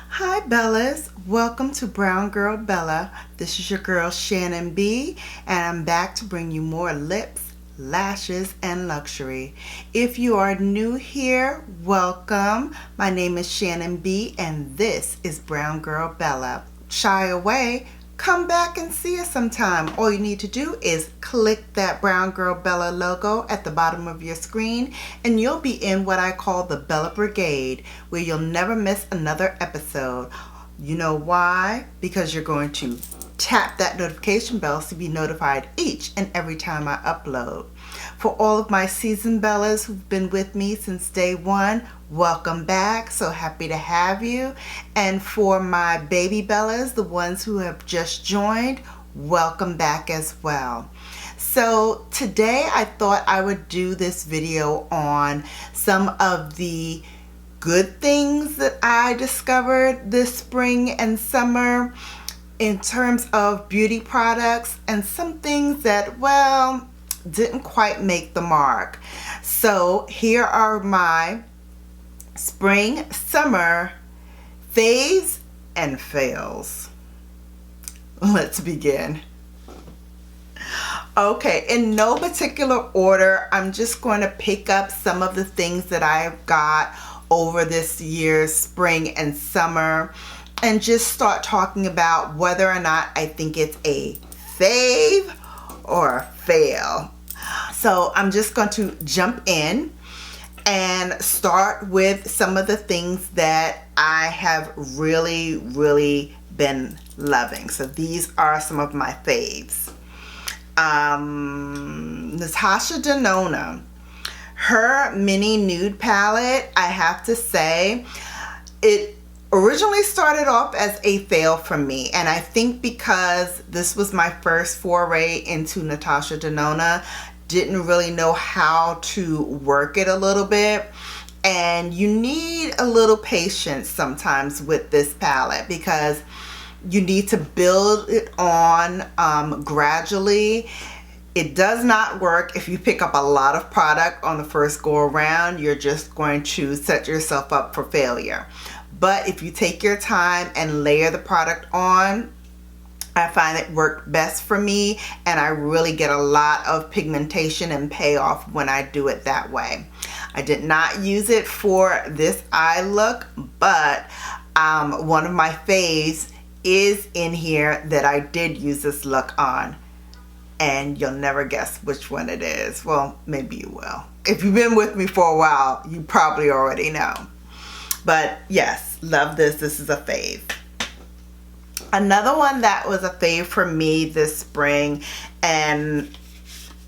Hi Bellas, welcome to Brown Girl Bella. This is your girl Shannon B, and I'm back to bring you more lips, lashes, and luxury. If you are new here, welcome. My name is Shannon B, and this is Brown Girl Bella. Shy away, come back and see us sometime. All you need to do is click that Brown Girl Bella logo at the bottom of your screen, and you'll be in what I call the Bella Brigade, where you'll never miss another episode. You know why? Because you're going to tap that notification bell to be notified each and every time I upload. For all of my seasoned Bellas who've been with me since day one, welcome back. So happy to have you. And for my baby Bellas, the ones who have just joined, welcome back as well. So today I thought I would do this video on some of the good things that I discovered this spring and summer in terms of beauty products, and some things that, well, didn't quite make the mark. So here are my spring summer faves and fails. Let's begin. Okay, in no particular order, I'm just going to pick up some of the things that I've got over this year's spring and summer and just start talking about whether or not I think it's a fave or a fail. So I'm just going to jump in and start with some of the things that I have really been loving. So these are some of my faves. Natasha Denona, her mini nude palette, I have to say, it originally started off as a fail for me, and I think because this was my first foray into Natasha Denona, didn't really know how to work it a little bit, and you need a little patience sometimes with this palette because you need to build it on gradually. It does not work if you pick up a lot of product on the first go around. You're just going to set yourself up for failure. But if you take your time and layer the product on, I find it worked best for me, and I really get a lot of pigmentation and payoff when I do it that way. I did not use it for this eye look, but one of my faves is in here that I did use this look on, and you'll never guess which one it is. Well, maybe you will. If you've been with me for a while, you probably already know. But yes, love this. This is a fave. Another one that was a fave for me this spring, and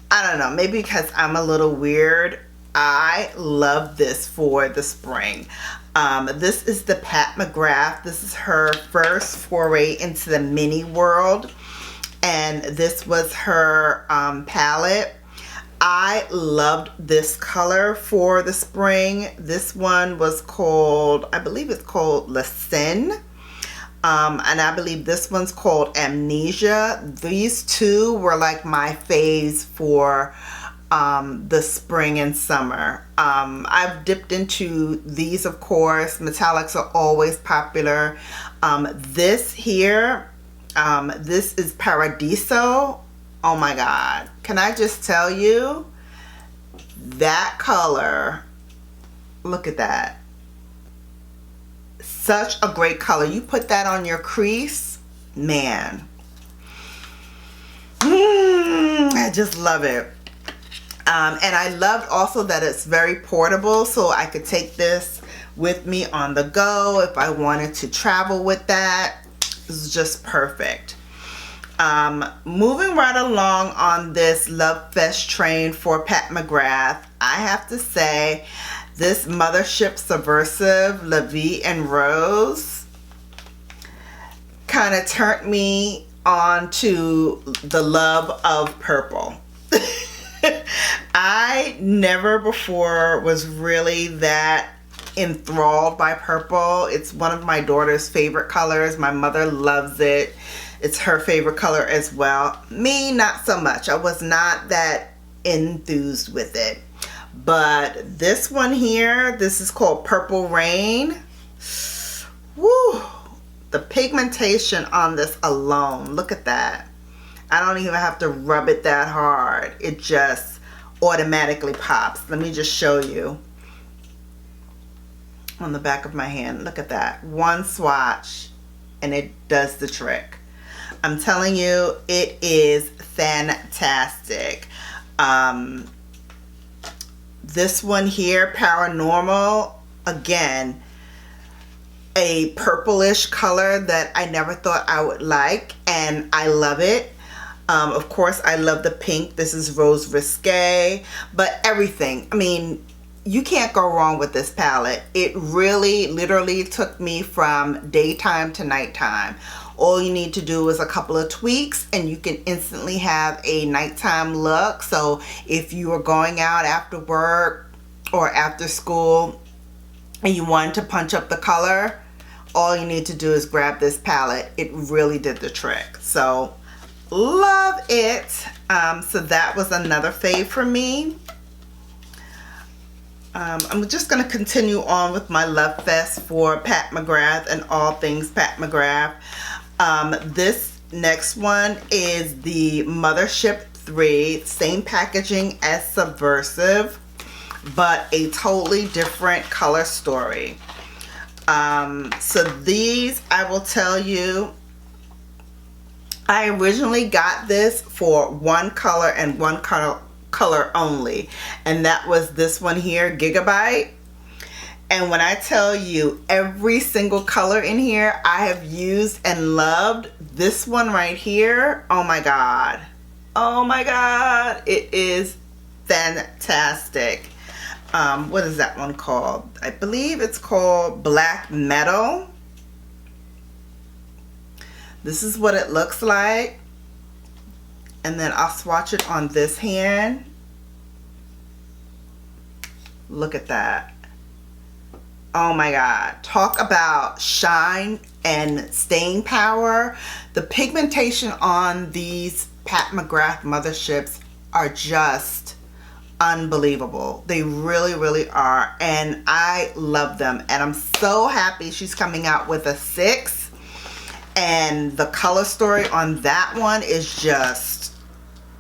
I don't know, maybe because I'm a little weird, I love this for the spring. This is the Pat McGrath. This is her first foray into the mini world, and this was her palette. I loved this color for the spring. This one was called, I believe it's called Le Sin. And I believe this one's called Amnesia. These two were like my faves for the spring and summer. I've dipped into these, of course. Metallics are always popular. This here, this is Paradiso. Oh my God. Can I just tell you, that color, look at that. Such a great color. You put that on your crease, man. I just love it. And I loved also that it's very portable, so I could take this with me on the go if I wanted to travel with that. This is just perfect. Moving right along on this Love Fest train for Pat McGrath, I have to say this Mothership Subversive La Vie en Rose kind of turned me on to the love of purple. I never before was really that enthralled by purple. It's one of my daughter's favorite colors. My mother loves it. It's her favorite color as well. Me, not so much. I was not that enthused with it. But this one here, this is called Purple Rain. Woo! The pigmentation on this alone, look at that. I don't even have to rub it that hard. It just automatically pops. Let me just show you on the back of my hand. Look at that. One swatch and it does the trick. I'm telling you, it is fantastic. This one here, Paranormal, again, a purplish color that I never thought I would like, and I love it. Of course, I love the pink. This is Rose Risque, but everything. I mean, you can't go wrong with this palette. It really, literally took me from daytime to nighttime. All you need to do is a couple of tweaks and you can instantly have a nighttime look. So if you are going out after work or after school and you want to punch up the color, all you need to do is grab this palette. It really did the trick. So love it. So that was another fave for me. I'm just going to continue on with my love fest for Pat McGrath and all things Pat McGrath. This next one is the Mothership 3, same packaging as Subversive, but a totally different color story. So these, I will tell you, I originally got this for one color and one color only, and that was this one here, Gigabyte. And when I tell you every single color in here I have used and loved, this one right here, oh my god, it is fantastic. What is that one called? I believe it's called Black Metal. This is what it looks like, and then I'll swatch it on this hand. Look at that. Oh my god, talk about shine and staying power. The pigmentation on these Pat McGrath Motherships are just unbelievable. They really, really are, and I love them, and I'm so happy she's coming out with a 6, and the color story on that one is just,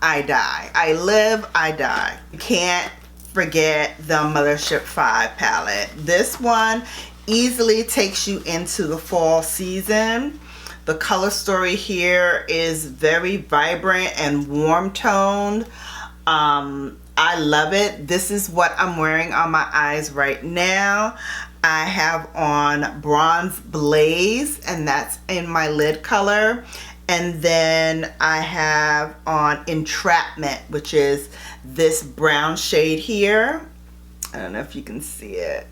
I die. I live, I die. You can't forget the Mothership 5 palette. This one easily takes you into the fall season. The color story here is very vibrant and warm toned. I love it. This is what I'm wearing on my eyes right now. I have on Bronze Blaze, and that's in my lid color. And then I have on Entrapment, which is this brown shade here. I don't know if you can see it.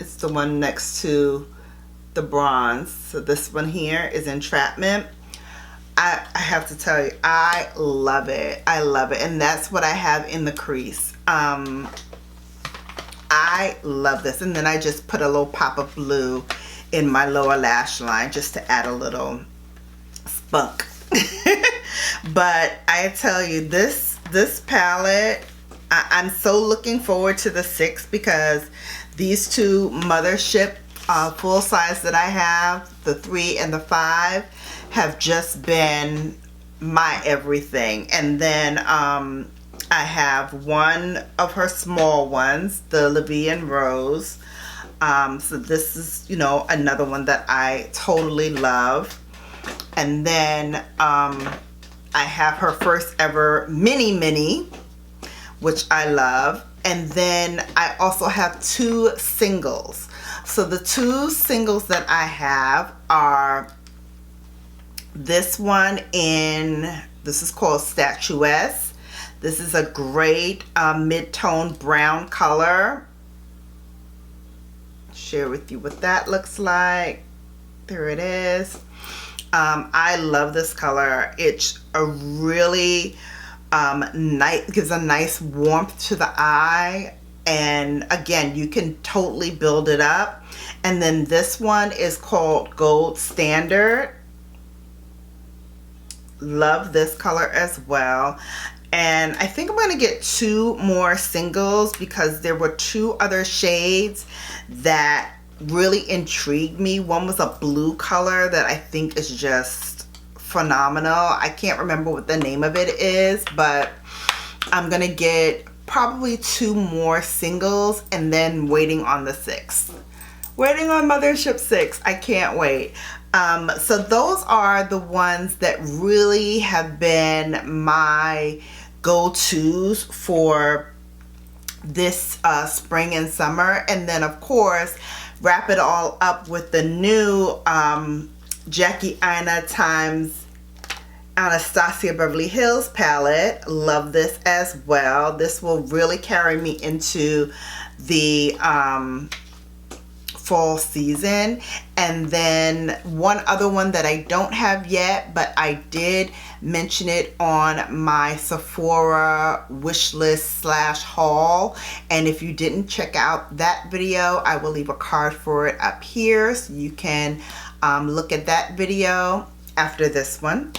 It's the one next to the bronze. So this one here is Entrapment. I have to tell you, I love it. I love it. And that's what I have in the crease. I love this. And then I just put a little pop of blue in my lower lash line just to add a little spunk. But I tell you, this palette, I'm so looking forward to the 6, because these two Mothership full size that I have, the 3 and the 5, have just been my everything. And then I have one of her small ones, the Levian Rose. So this is, you know, another one that I totally love. And then I have her first ever mini, which I love. And then I also have 2 singles. So the 2 singles that I have are this one this is called Statuesque. This is a great mid-tone brown color. Share with you what that looks like. There it is. I love this color. It's a really nice, gives a nice warmth to the eye, and again, you can totally build it up. And then this one is called Gold Standard. Love this color as well. And I think I'm going to get 2 more singles because there were 2 other shades that really intrigued me. One was a blue color that I think is just phenomenal. I can't remember what the name of it is, but I'm going to get probably 2 more singles and then waiting on the 6th. Waiting on Mothership 6. I can't wait. So those are the ones that really have been my go-tos for this spring and summer. And then of course, wrap it all up with the new Jackie Aina times Anastasia Beverly Hills palette. Love this as well. This will really carry me into the fall season. And then one other one that I don't have yet, but I did mention it on my Sephora wish list / haul. And if you didn't check out that video, I will leave a card for it up here so you can look at that video after this one.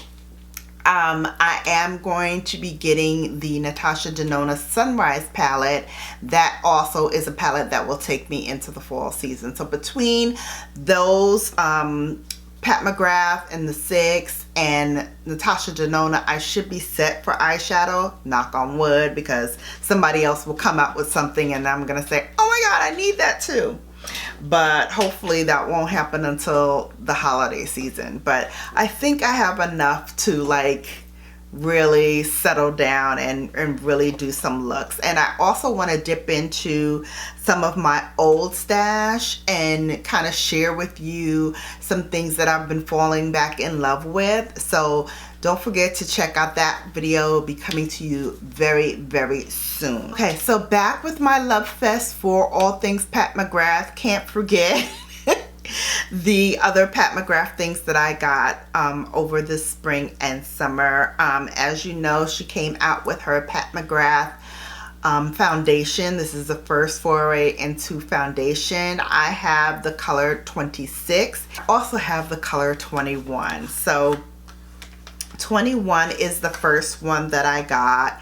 I am going to be getting the Natasha Denona Sunrise palette. That also is a palette that will take me into the fall season. So between those, Pat McGrath and the 6 and Natasha Denona, I should be set for eyeshadow, knock on wood, because somebody else will come out with something and I'm gonna say, oh my god, I need that too. But hopefully that won't happen until the holiday season. But I think I have enough to like really settle down and really do some looks. And I also want to dip into some of my old stash and kind of share with you some things that I've been falling back in love with. So don't forget to check out that video. It'll be coming to you very, very soon. Okay, so back with my love fest for all things Pat McGrath. Can't forget the other Pat McGrath things that I got over the spring and summer. As you know, she came out with her Pat McGrath foundation. This is the first foray into foundation. I have the color 26. I also have the color 21. So 21 is the first one that I got,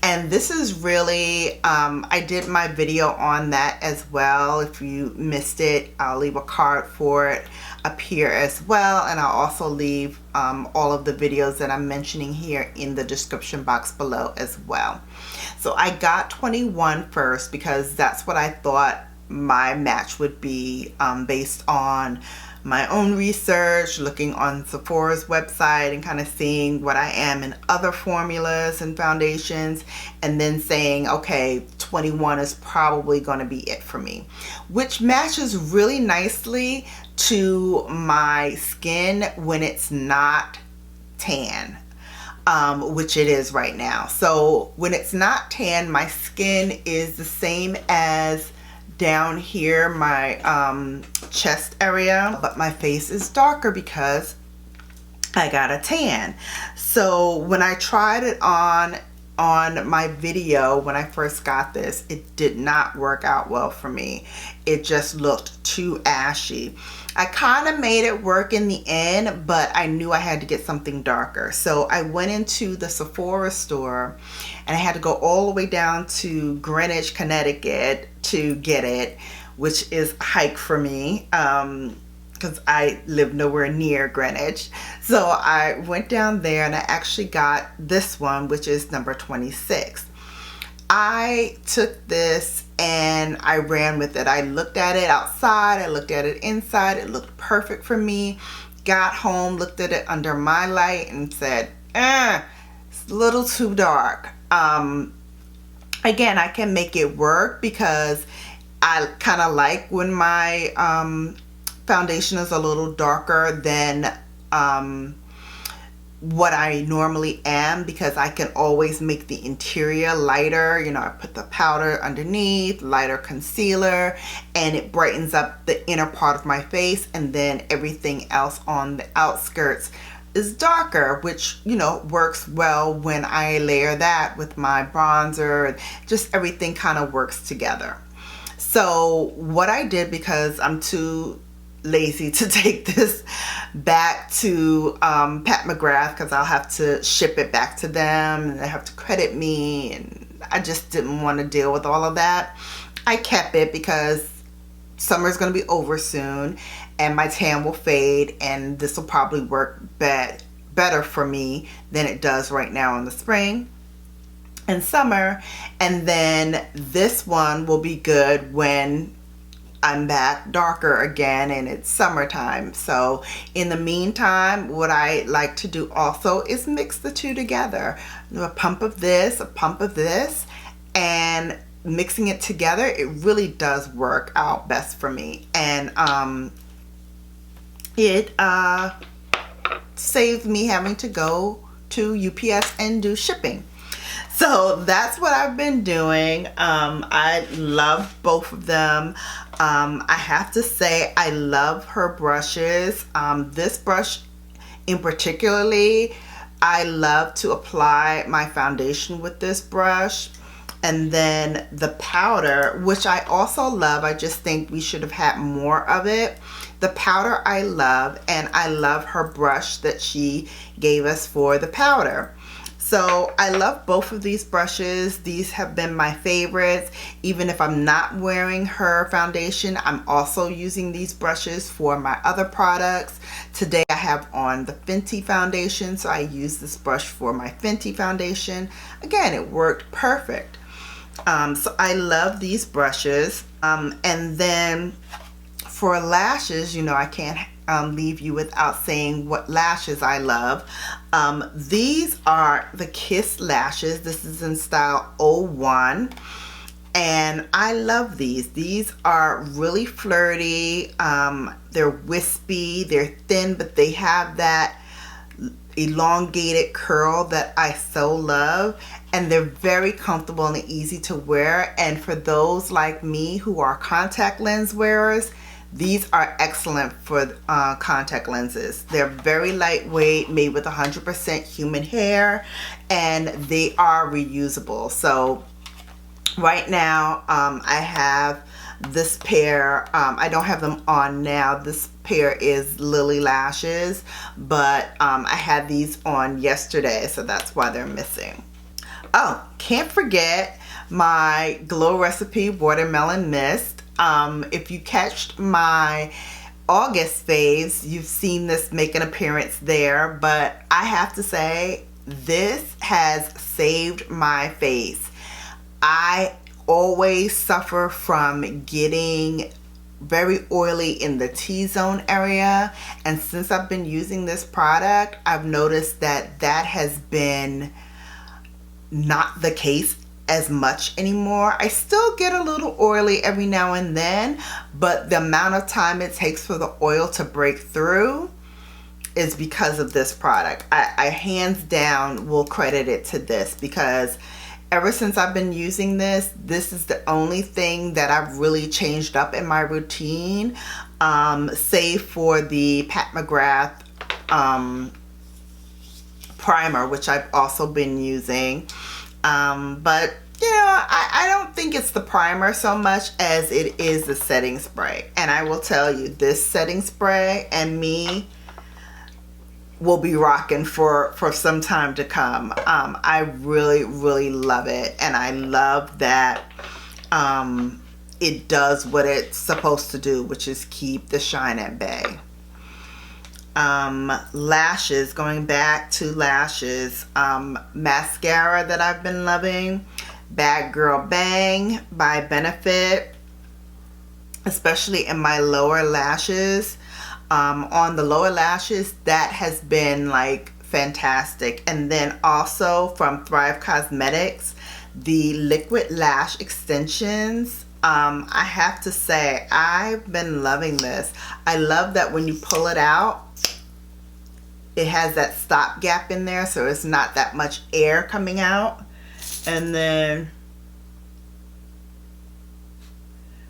and this is really I did my video on that as well. If you missed it, I'll leave a card for it up here as well, and I'll also leave all of the videos that I'm mentioning here in the description box below as well. So I got 21 first because that's what I thought my match would be based on my own research, looking on Sephora's website and kind of seeing what I am in other formulas and foundations, and then saying, okay, 21 is probably going to be it for me, which matches really nicely to my skin when it's not tan, which it is right now. So when it's not tan, my skin is the same as down here, my chest area, but my face is darker because I got a tan. So when I tried it on my video when I first got this, it did not work out well for me. It just looked too ashy. I kind of made it work in the end, but I knew I had to get something darker. So I went into the Sephora store and I had to go all the way down to Greenwich, Connecticut to get it, which is a hike for me because I live nowhere near Greenwich. So I went down there and I actually got this one, which is number 26. I took this and I ran with it. I looked at it outside, I looked at it inside, it looked perfect for me. Got home, looked at it under my light and said, it's a little too dark. Again, I can make it work because I kind of like when my foundation is a little darker than what I normally am, because I can always make the interior lighter. You know, I put the powder underneath, lighter concealer, and it brightens up the inner part of my face, and then everything else on the outskirts is darker, which, you know, works well when I layer that with my bronzer. Just everything kind of works together. So what I did, because I'm too lazy to take this back to Pat McGrath because I'll have to ship it back to them and they have to credit me, and I just didn't want to deal with all of that. I kept it because summer's going to be over soon and my tan will fade, and this will probably work better for me than it does right now in the spring and summer. And then this one will be good when I'm back darker again and it's summertime. So in the meantime, what I like to do also is mix the two together. A pump of this, a pump of this, and mixing it together, it really does work out best for me. And it saves me having to go to UPS and do shipping. So that's what I've been doing. I love both of them. I have to say I love her brushes. This brush in particularly, I love to apply my foundation with this brush. And then the powder, which I also love, I just think we should have had more of it. The powder I love, and I love her brush that she gave us for the powder. So I love both of these brushes. These have been my favorites. Even if I'm not wearing her foundation, I'm also using these brushes for my other products. Today I have on the Fenty foundation, so I use this brush for my Fenty foundation. Again, it worked perfect. So I love these brushes. And then for lashes, you know, I can't leave you without saying what lashes I love. These are the Kiss lashes. This is in style 01. And I love these. These are really flirty. They're wispy. They're thin, but they have that elongated curl that I so love. And they're very comfortable and easy to wear. And for those like me who are contact lens wearers, these are excellent for contact lenses. They're very lightweight, made with 100% human hair, and they are reusable. So right now I have this pair. I don't have them on now. This pair is Lily Lashes, but I had these on yesterday, so that's why they're missing. Oh, can't forget my Glow Recipe Watermelon Mist. If you catched my August faves, you've seen this make an appearance there, but I have to say, this has saved my face. I always suffer from getting very oily in the T-zone area, and since I've been using this product, I've noticed that that has been not the case as much anymore. I still get a little oily every now and then, but the amount of time it takes for the oil to break through is because of this product. I hands down will credit it to this, because ever since I've been using this, this is the only thing that I've really changed up in my routine, save for the Pat McGrath primer, which I've also been using. But you know, I don't think it's the primer so much as it is the setting spray. And I will tell you, this setting spray and me will be rocking for some time to come. I really love it, and I love that it does what it's supposed to do, which is keep the shine at bay. Lashes, going back to lashes, mascara that I've been loving, Bad Girl Bang by Benefit, especially in my lower lashes. On the lower lashes, that has been like fantastic. And then also from Thrive Cosmetics, the liquid lash extensions. I have to say, I've been loving this. I love that when you pull it out, it has that stop gap in there, so it's not that much air coming out. And then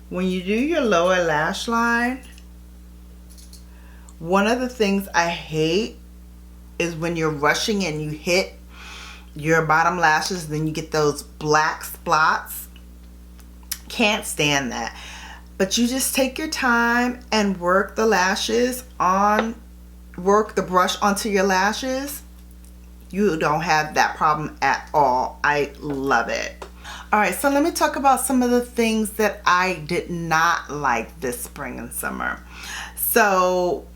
when you do your lower lash line, one of the things I hate is when you're rushing and you hit your bottom lashes, then you get those black spots. Can't stand that. But you just take your time and work the brush onto your lashes. You don't have that problem at all. I love it. All right, so let me talk about some of the things that I did not like this spring and summer. So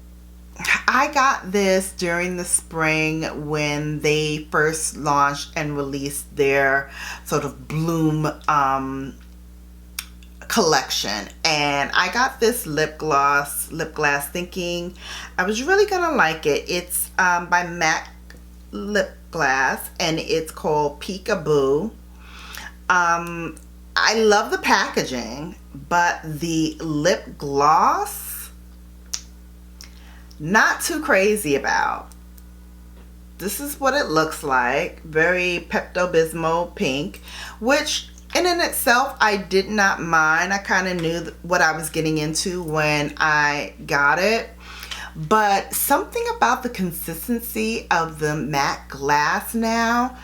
I got this during the spring when they first launched and released their sort of Bloom collection, and I got this lip glass thinking I was really gonna like it. It's by MAC Lip Glass, and it's called Peekaboo. I love the packaging, but the lip gloss, not too crazy about. This is what it looks like. Very Pepto-Bismol pink, which in itself I did not mind. I kind of knew what I was getting into when I got it. But something about the consistency of the matte glass now,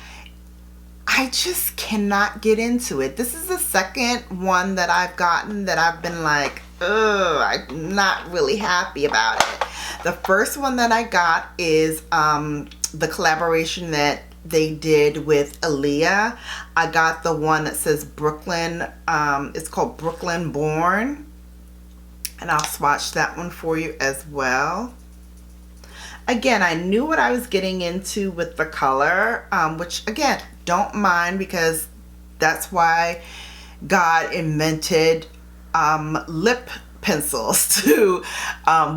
I just cannot get into it. This is the second one that I've gotten that I've been like, ugh, I'm not really happy about it. The first one that I got is the collaboration that they did with Aaliyah. I got the one that says Brooklyn. It's called Brooklyn Born. And I'll swatch that one for you as well. Again, I knew what I was getting into with the color, which again, don't mind, because that's why God invented lip pencils to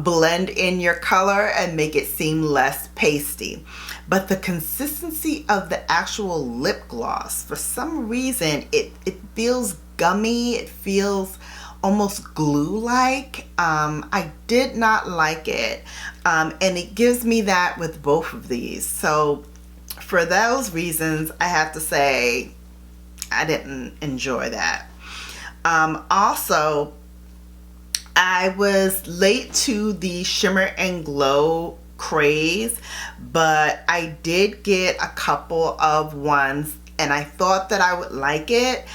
blend in your color and make it seem less pasty. But the consistency of the actual lip gloss, for some reason, it feels gummy. It feels almost glue-like. I did not like it. And it gives me that with both of these. So for those reasons, I have to say I didn't enjoy that. Also, I was late to the Shimmer and Glow craze, but I did get a couple of ones and I thought that I would like it.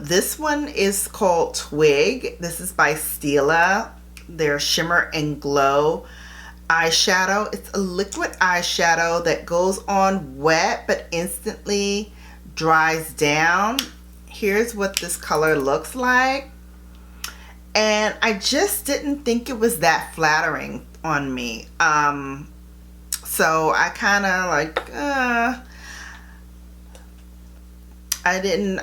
This one is called Twig. This is by Stila. Their Shimmer and Glow eyeshadow. It's a liquid eyeshadow that goes on wet but instantly dries down. Here's what this color looks like. And I just didn't think it was that flattering on me. So I kind of like, I didn't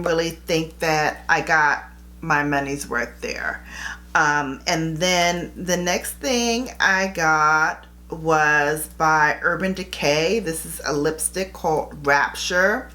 really think that I got my money's worth there. And then the next thing I got was by Urban Decay. This is a lipstick called Rapture.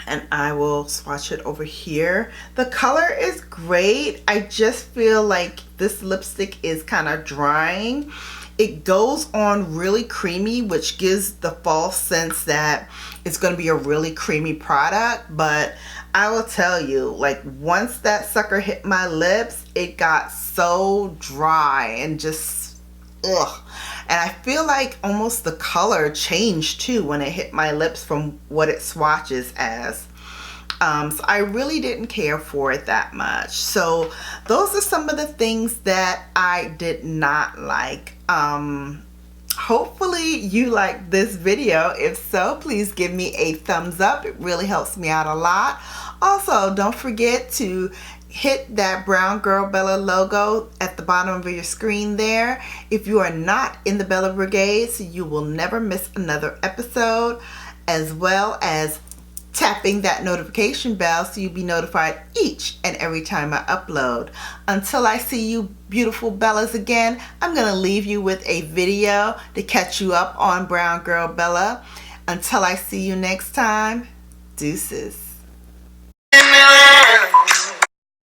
And I will swatch it over here. The color is great. I just feel like this lipstick is kind of drying. It goes on really creamy, which gives the false sense that it's going to be a really creamy product. But I will tell you, like, once that sucker hit my lips, it got so dry and just, ugh. And I feel like almost the color changed too when it hit my lips from what it swatches as. So I really didn't care for it that much. So those are some of the things that I did not like. Hopefully you liked this video. If so, please give me a thumbs up. It really helps me out a lot. Also, don't forget to hit that Brown Girl Bella logo at the bottom of your screen there. If you are not in the Bella Brigade, so you will never miss another episode, as well as tapping that notification bell so you'll be notified each and every time I upload. Until I see you beautiful Bellas again, I'm going to leave you with a video to catch you up on Brown Girl Bella. Until I see you next time, deuces.